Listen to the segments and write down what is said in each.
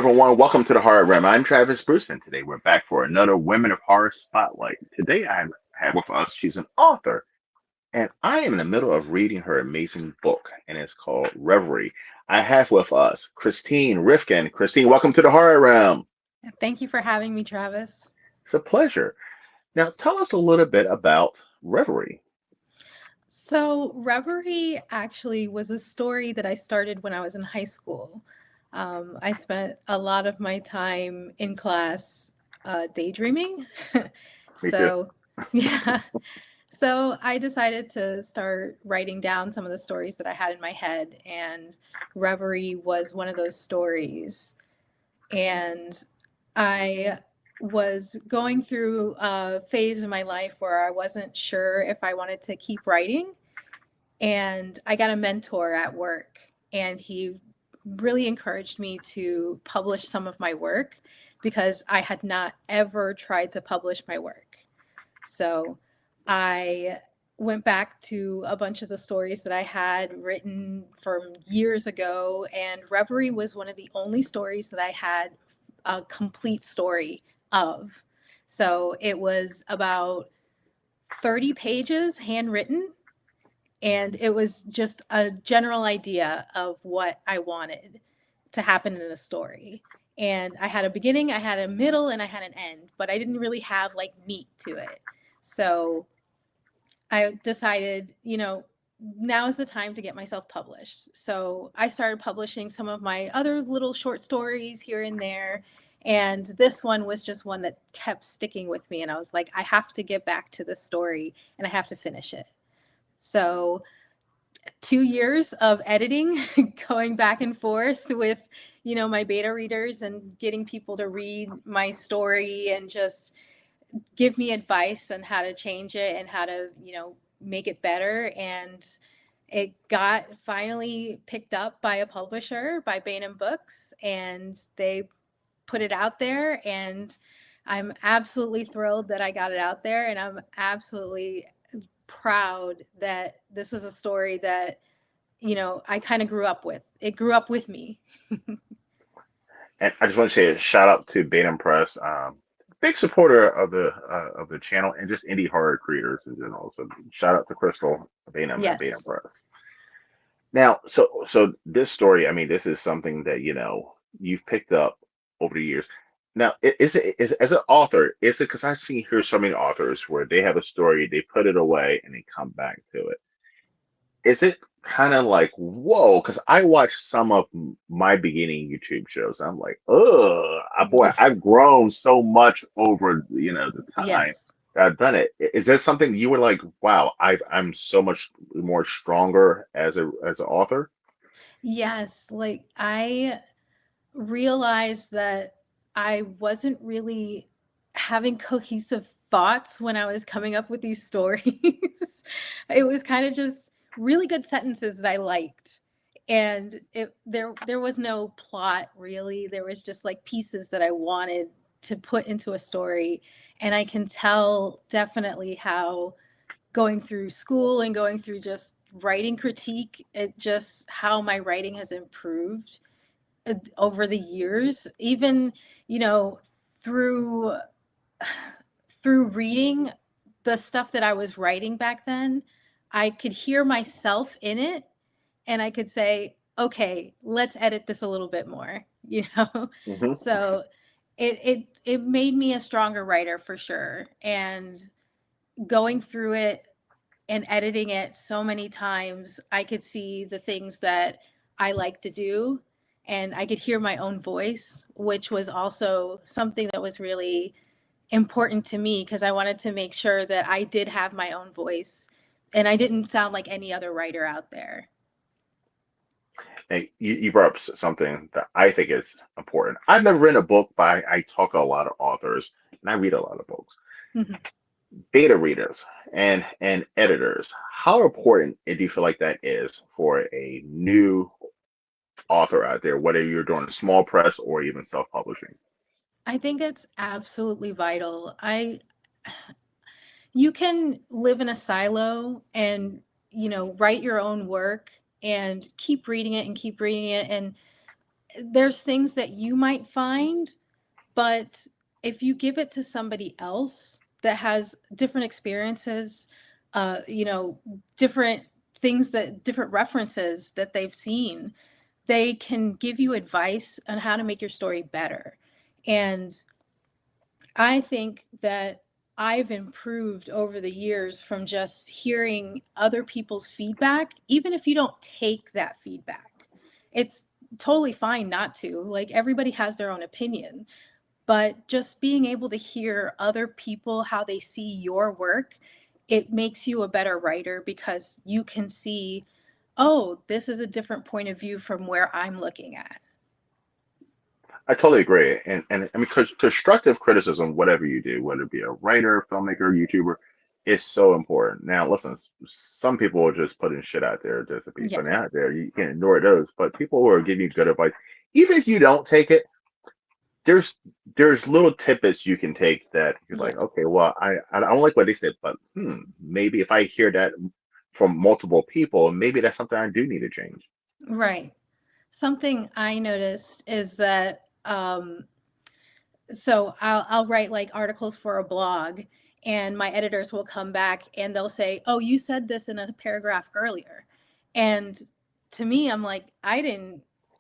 everyone. Welcome to the Horror Rim. I'm Travis Bruce, and today we're back for another Women of Horror Spotlight. Today I have with us, she's an author, and I am in the middle of reading her amazing book, and it's called Reverie. I have with us Christine Rifkin. Christine, welcome to the Horror Rim. Thank you for having me, Travis. It's a pleasure. Now, tell us a little bit about Reverie. So, Reverie actually was a story that I started when I was in high school. I spent a lot of my time in class daydreaming. Me too. So, yeah. So, I decided to start writing down some of the stories that I had in my head, and Reverie was one of those stories. And I was going through a phase in my life where I wasn't sure if I wanted to keep writing. And I got a mentor at work, and he really encouraged me to publish some of my work because I had not ever tried to publish my work. So I went back to a bunch of the stories that I had written from years ago, and Reverie was one of the only stories that I had a complete story of. So it was about 30 pages handwritten, and it was just a general idea of what I wanted to happen in the story. And I had a beginning, I had a middle, and I had an end, but I didn't really have like meat to it. So I decided, now is the time to get myself published. So I started publishing some of my other little short stories here and there. And this one was just one that kept sticking with me. And I was like, I have to get back to this story and I have to finish it. So 2 years of editing, going back and forth with, my beta readers and getting people to read my story and just give me advice on how to change it and how to, make it better. And it got finally picked up by a publisher, by Bain Books, and they put it out there. And I'm absolutely thrilled that I got it out there. And I'm absolutely proud that this is a story that, I kind of grew up with. It grew up with me. And I just want to say a shout out to Beta Press. Big supporter of the channel and just indie horror creators in general. So shout out to Crystal Bainham at Beta Yes. Press. Now, so this story, I mean, this is something that you've picked up over the years. Now, is it is as an author, is it because I see here so many authors where they have a story, they put it away, and they come back to it. Is it kind of like whoa? Because I watched some of my beginning YouTube shows. I'm like, oh, boy, I've grown so much over the time Yes. that I've done it. Is there something you were like, wow, I'm so much more stronger as an author? Yes. Like I realized that I wasn't really having cohesive thoughts when I was coming up with these stories. It was kind of just really good sentences that I liked. And there was no plot really. There was just like pieces that I wanted to put into a story. And I can tell definitely how going through school and going through just writing critique, it just how my writing has improved over the years, even, you know, through through reading the stuff that I was writing back then, I could hear myself in it and I could say, okay, let's edit this a little bit more, you know? Hmm. So it made me a stronger writer for sure. And going through it and editing it so many times, I could see the things that I like to do and I could hear my own voice, which was also something that was really important to me because I wanted to make sure that I did have my own voice and I didn't sound like any other writer out there. And you brought up something that I think is important. I've never written a book, but I talk to a lot of authors and I read a lot of books. Beta readers and editors, how important do you feel like that is for a new author out there, whether you're doing a small press or even self-publishing? I think it's absolutely vital. I You can live in a silo and, write your own work and keep reading it and keep reading it. And there's things that you might find, but if you give it to somebody else that has different experiences, you know, different things, that different references that they've seen, they can give you advice on how to make your story better. And I think that I've improved over the years from just hearing other people's feedback, even if you don't take that feedback. It's totally fine not to. Like, everybody has their own opinion, but just being able to hear other people, how they see your work, it makes you a better writer because you can see, oh, this is a different point of view from where I'm looking at. I totally agree. And I mean, constructive criticism, whatever you do, whether it be a writer, filmmaker, YouTuber, is so important. Now, listen, some people will just put in shit out there just to be Yeah, putting it out there. You can't ignore those. But people who are giving you good advice, even if you don't take it, there's there's little tidbits you can take that you're like, yeah, okay, well, I don't like what they said, but maybe if I hear that from multiple people, maybe that's something I do need to change. right. Something I noticed is that so I'll write like articles for a blog, and my editors will come back and they'll say, "Oh, you said this in a paragraph earlier." And to me, I'm like, I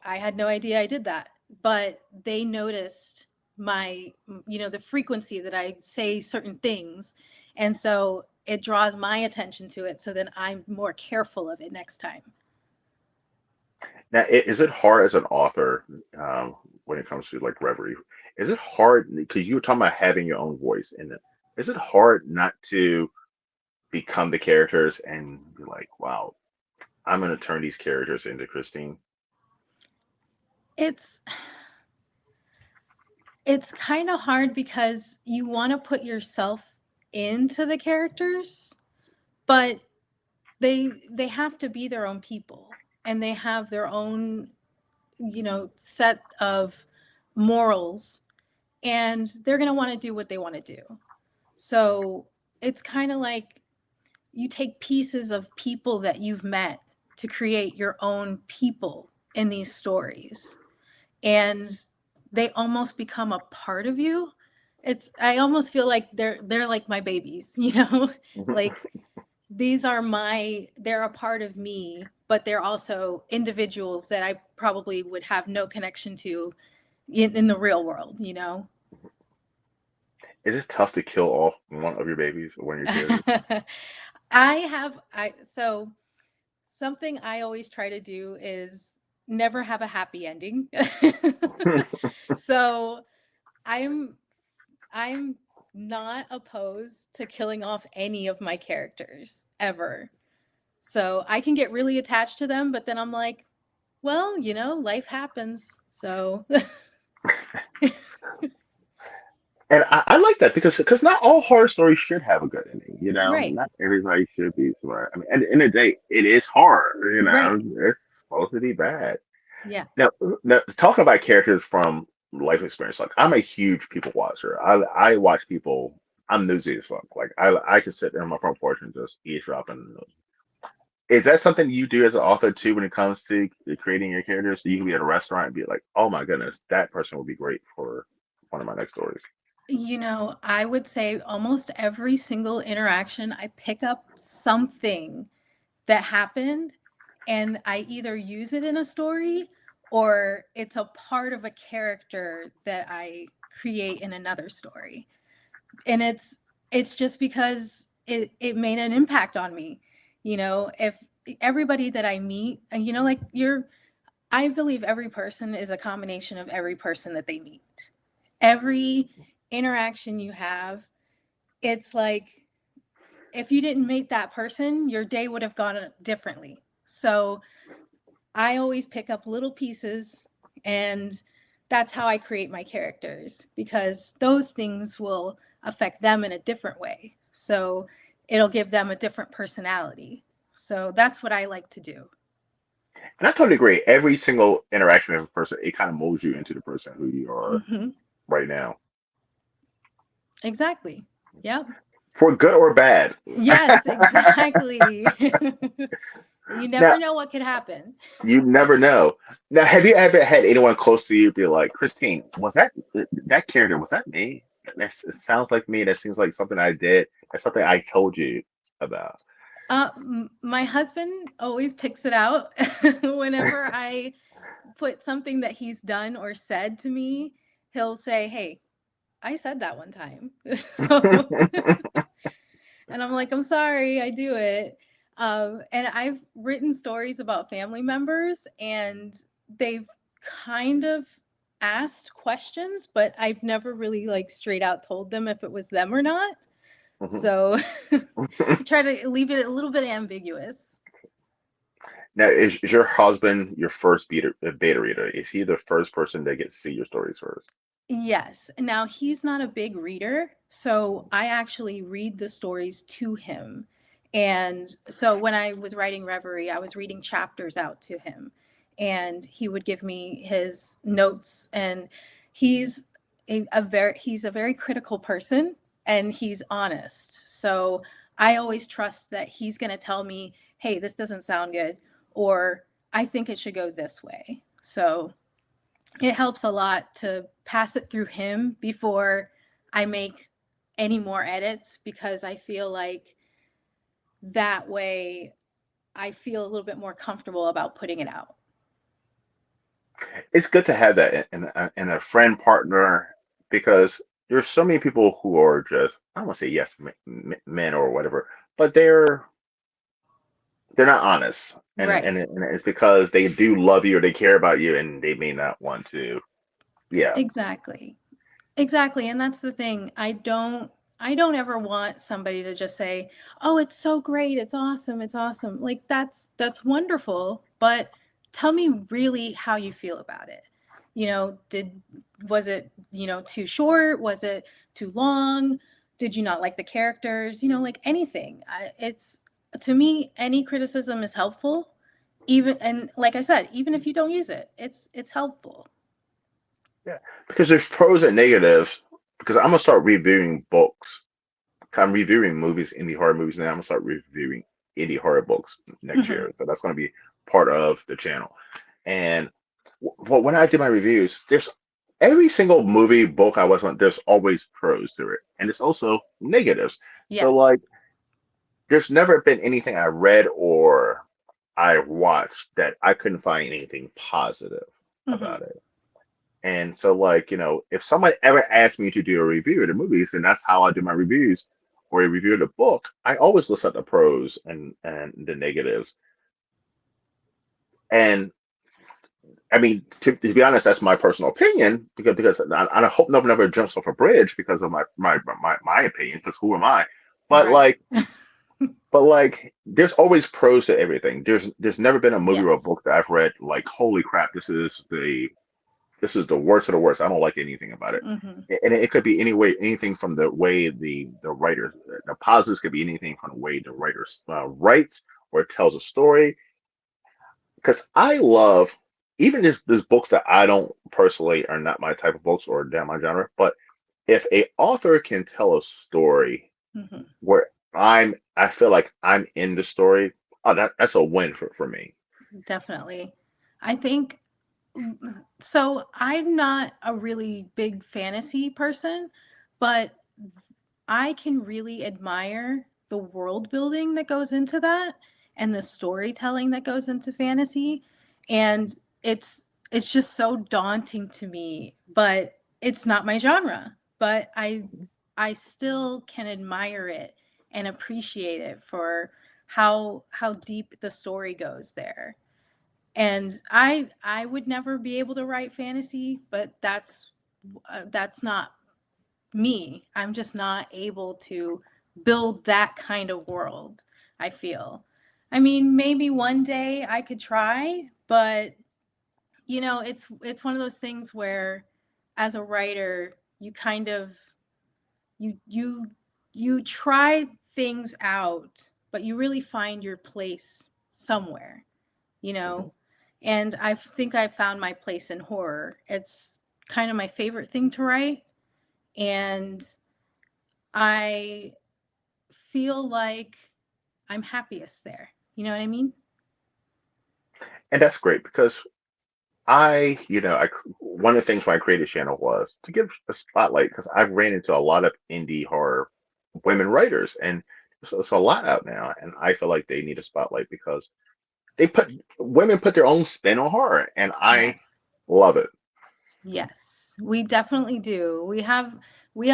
had no idea I did that. But they noticed my, the frequency that I say certain things. And so it draws my attention to it. So then I'm more careful of it next time. Now, is it hard as an author um, when it comes to like Reverie? Is it hard because you were talking about having your own voice in it? Is it hard not to become the characters and be like, wow, I'm going to turn these characters into Christine? It's it's kind of hard because you want to put yourself into the characters, but they have to be their own people, and they have their own, set of morals, and they're going to want to do what they want to do. So it's kind of like you take pieces of people that you've met to create your own people in these stories, and they almost become a part of you. It's I almost feel like they're like my babies, like they're a part of me, but they're also individuals that I probably would have no connection to in the real world. Is it tough to kill off one of your babies or one of your characters? I so something I always try to do is never have a happy ending. So I'm I'm not opposed to killing off any of my characters ever. So I can get really attached to them, but then I'm like, well, life happens. So And I like that because not all horror stories should have a good ending. You know, right. not everybody should be smart. I mean, at the end of the day, it is horror. You know, Right. it's supposed to be bad. Yeah. Now, talking about characters from life experience, like I'm a huge people watcher. I watch people. I'm nosy as fuck. Like I can sit there on my front porch and just eavesdrop. And is that something you do as an author too when it comes to creating your characters? So you can be at a restaurant and be like, oh my goodness, that person would be great for one of my next stories. I would say almost every single interaction, I pick up something that happened, and I either use it in a story or it's a part of a character that I create in another story. And it's just because it made an impact on me. If everybody that I meet, and like I believe every person is a combination of every person that they meet. Every interaction you have, it's like if you didn't meet that person, your day would have gone differently. So I always pick up little pieces, and that's how I create my characters, because those things will affect them in a different way. So it'll give them a different personality. So that's what I like to do. And I totally agree. Every single interaction with a person, it kind of molds you into the person who you are Hmm. right now, Exactly. Yep. for good or bad. Yes, exactly. You never Now, know what could happen. you never know. Now, have you ever had anyone close to you be like, Christine, was that character? Was that me? It sounds like me. That seems like something I did. That's something I told you about. My husband always picks it out whenever I put something that he's done or said to me. He'll say, "Hey, I said that one time." So, and I'm like, "I'm sorry, I do it." And I've written stories about family members, and they've kind of asked questions, but I've never really like straight out told them if it was them or not. Mhm. So I try to leave it a little bit ambiguous. Now, is your husband your first beta reader? Is he the first person that gets to see your stories first? Yes. Now he's not a big reader, so I actually read the stories to him. And so when I was writing Reverie, I was reading chapters out to him, and he would give me his notes. And he's he's a very critical person, and he's honest. So I always trust that he's going to tell me, "Hey, this doesn't sound good," or "I think it should go this way." So it helps a lot to pass it through him before I make any more edits, because I feel like that way I feel a little bit more comfortable about putting it out. It's good to have that in a friend partner because there's so many people who are just I don't want to say yes men or whatever, but they're not honest, Right. and it's because they do love you or they care about you, and they may not want to. Yeah, Exactly. Exactly, and that's the thing. I don't ever want somebody to just say, "Oh, it's so great. It's awesome. It's awesome." Like that's wonderful, but tell me really how you feel about it. Did was it, too short? Was it too long? Did you not like the characters? Like anything. It's to me any criticism is helpful. Even, and like I said, even if you don't use it, it's helpful. yeah, because there's pros and negatives. Because I'm gonna start reviewing books. I'm reviewing movies, indie horror movies now. I'm gonna start reviewing indie horror books next Mhm. year, so that's gonna be part of the channel. And when I do my reviews, there's every single movie book I was on. There's always pros to it, and it's also negatives. So Yes. like, there's never been anything I read or I watched that I couldn't find anything positive Mhm. about it. And so like, if someone ever asked me to do a review of the movies, and that's how I do my reviews, or a review of the book, I always list out the pros and the negatives. And I mean, to be honest, that's my personal opinion because I hope no one ever jumps off a bridge because of my opinion. Because who am I? But Right. like, but like, there's always pros to everything. There's never been a movie or a Yes. book that I've read like, holy crap, this is the worst of the worst. I don't like anything about it. Mhm. And it could be any way, anything from the way the writer, the positives could be anything from the way the writer writes or tells a story because I love even there's books that I don't personally are not my type of books or down my genre, but if a author can tell a story Mhm. where I feel like I'm in the story, oh that's a win for me. Definitely. I think so. I'm not a really big fantasy person, but I can really admire the world building that goes into that and the storytelling that goes into fantasy. And it's just so daunting to me, but it's not my genre. But I still can admire it and appreciate it for how deep the story goes there. And I would never be able to write fantasy, but that's not me. I'm just not able to build that kind of world, I feel. I mean, maybe one day I could try, but it's one of those things where as a writer, you kind of you try things out, but you really find your place somewhere, you Mhm. know? And I think I found my place in horror. It's kind of my favorite thing to write, and I feel like I'm happiest there. You know what I mean? And that's great because one of the things when I created the channel was to give a spotlight because I've ran into a lot of indie horror women writers, and it's a lot out now, and I feel like they need a spotlight because they put women put their own spin on horror, and I Yes. love it. Yes. We definitely do. We have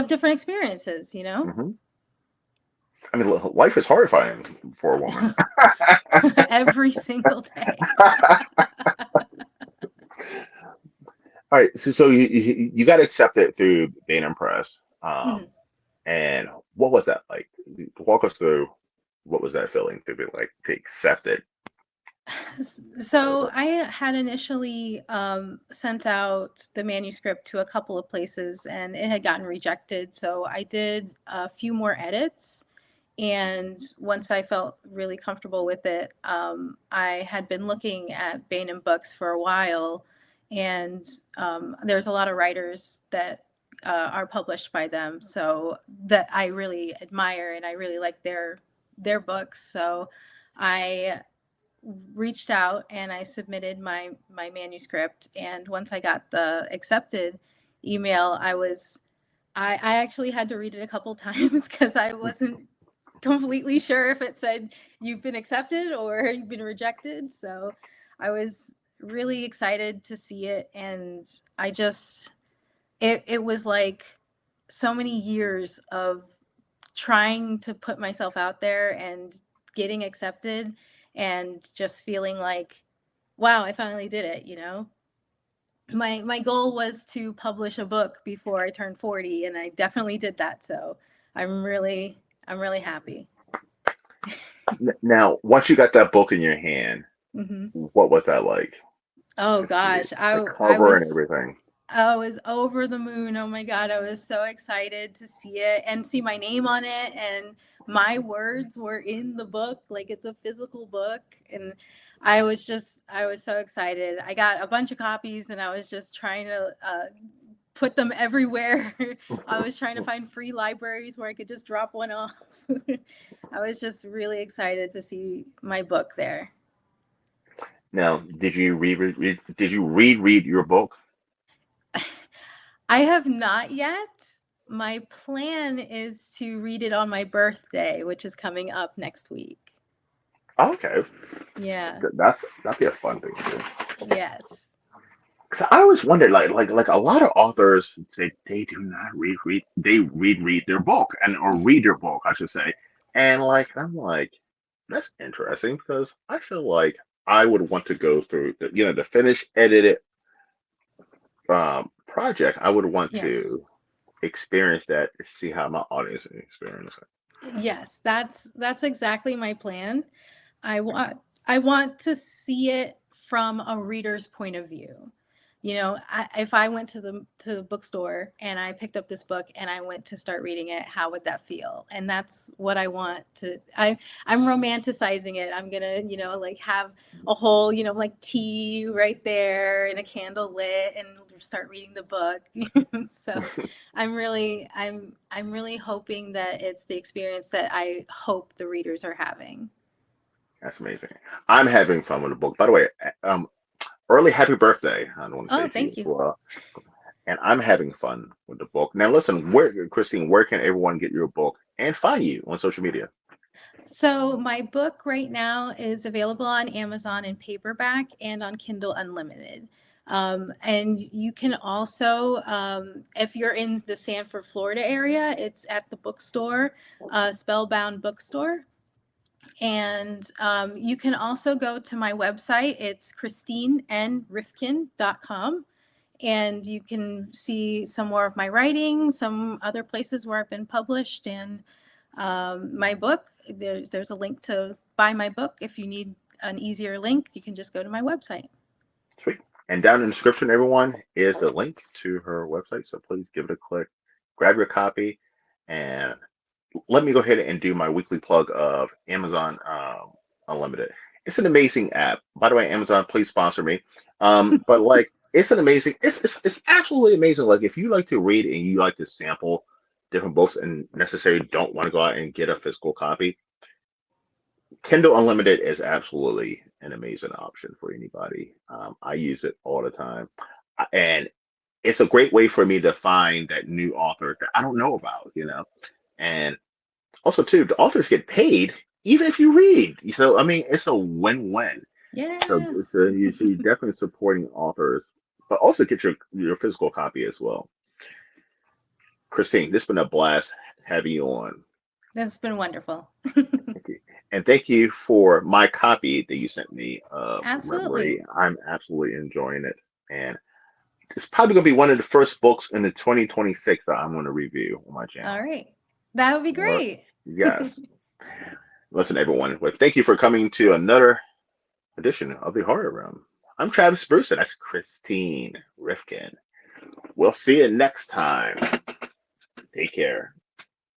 different experiences, you know? Hmm. I mean, life is horrifying for a woman. Every single day. All right, so you got accepted through being impressed. Mhm. And what was that like? Walk us through what was that feeling to be like to accept it by the So book? I had initially sent out the manuscript to a couple of places and it had gotten rejected. So I did a few more edits. And once I felt really comfortable with it, I had been looking at Bain and Books for a while. And there's a lot of writers that are published by them. So that I really admire and I really like their books. So I reached out and I submitted my manuscript. And once I got the accepted email, I actually had to read it a couple times because I wasn't completely sure if it said you've been accepted or you've been rejected. So I was really excited to see it, and I just it was like so many years of trying to put myself out there and getting accepted and just feeling like, wow, I finally did it, you know? My goal was to publish a book before I turned 40 and I definitely did that. So I'm really happy. Now, once you got that book in your hand, Hmm. what was that like Oh to see it, gosh, the I cover and was everything? I was over the moon. Oh my God. I was so excited to see it and see my name on it. And my words were in the book, like it's a physical book. And I was so excited. I got a bunch of copies and I was just trying to put them everywhere. I was trying to find free libraries where I could just drop one off. I was just really excited to see my book there. Now, did you reread your book? I have not yet. My plan is to read it on my birthday, which is coming up next week. Oh, okay, Yeah. that'd be a fun thing to do. Yes. Because I always wondered, like a lot of authors say they do not read their book and or read their book, I should say, and like I'm like that's interesting because I feel like I would want to go through the finished edited project. I would want Yes. to experience that, see how my audience experience it. Yes, that's exactly my plan. I want I want to see it from a reader's point of view. You know, if I went to the bookstore and I picked up this book and I went to start reading it, how would that feel? And that's what I want to. I'm romanticizing it. I'm gonna, like have a whole, like tea right there and a candle lit and start reading the book. So I'm really hoping that it's the experience that I hope the readers are having. That's amazing. I'm having fun with the book. By the way, um, early happy birthday. I don't want to say Oh, to you thank as you. well. And I'm having fun with the book. Now, listen, Christine, where can everyone get your book and find you on social media? So my book right now is available on Amazon in paperback and on Kindle Unlimited. And you can also, if you're in the Sanford, Florida area, it's at the bookstore, Spellbound Bookstore. And you can also go to my website. It's christinenrifkin.com. And you can see some more of my writing, some other places where I've been published, and my book. There's a link to buy my book. If you need an easier link, you can just go to my website. Sweet. And down in the description, everyone, is the link to her website. So please give it a click, grab your copy, and let me go ahead and do my weekly plug of Amazon Unlimited. It's an amazing app. By the way, Amazon, please sponsor me. But like, it's an amazing. It's absolutely amazing. Like, if you like to read and you like to sample different books and necessarily don't want to go out and get a physical copy, Kindle Unlimited is absolutely an amazing option for anybody. I use it all the time, and it's a great way for me to find that new author that I don't know about, And also, too, the authors get paid even if you read. So, I mean, it's a win-win. So, Yeah. you're definitely supporting authors, but also get your physical copy as well. Christine, this has been a blast having you on. That's been wonderful. Thank you. And thank you for my copy that you sent me of Absolutely. Reverie. I'm absolutely enjoying it. And it's probably going to be one of the first books in the 2026 that I'm going to review on my All channel. right. That would be Or, great. yes. Listen, everyone. Well, thank you for coming to another edition of the Horror Room. I'm Travis Bruce, and that's Christine Rifkin. We'll see you next time. Take care.